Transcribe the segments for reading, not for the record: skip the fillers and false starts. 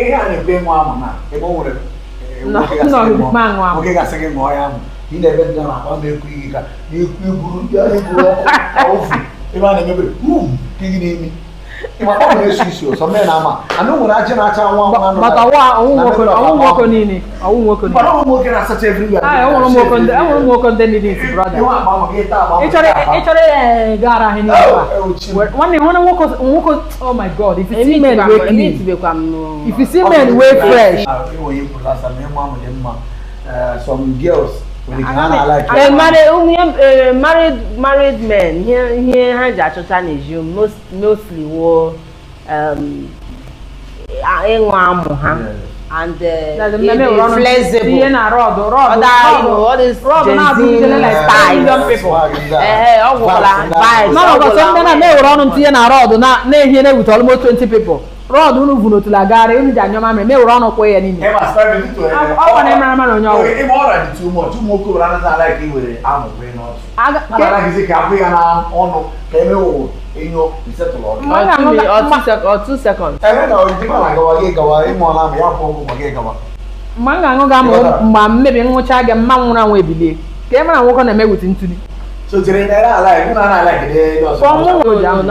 ihe a na-ebe Ịṅụ Amu na ebe o nwere nwoke gasị gị ṅụọ ya amụ ị na-ebe ndị na-akpa na-ekwu iyi ka na-ekwuru ndị ahụ ekwuru ọkụ ofu ebe a na-emebere ka gị n'imi ịmaka ọ na-esi isi ụsọ mee na ama anụ nwere ajị na-acha nwa maka ọnwụ nwoke niile mana ụmụ nwoke na-asacha everywhere enwere nwoke ndị niile isi brọda ịchọrọ gara ahịa n'ihe nwanne hụ na nwoke oh my god if you see men wey clean if you see men wey fresh some girls married men here ha ji achọcha na-eji mostly wo Ịṅụ Amu ha and flexible all this tinye na rọdụ na-ehie na-ewute almost 20 people rọdụ unu vu n'otu lagara unu ji anyọ mamịrị mewere ọnụ kwụ ya niile ọ gwara ịmara mara onye ọgwụ mgbe m ga-aṅụ ga-amụ mgbe mmebi nwụcha gị mma nwụrụ anwụ ebilie ka ị mara nwoke na-eme wit ntuli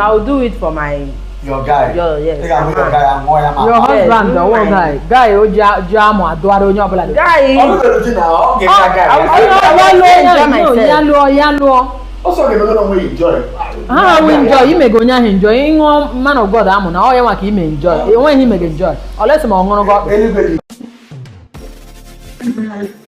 I'll do it for my your guy. Yes. Your husband, or what guy? Guy, Ojamu, Adwaro, Nyobla. Guy. Also, you don't enjoy. How we enjoy? You may go near enjoy. Man of God, Amu. Now, you may enjoy. When he may enjoy, unless I'm on God.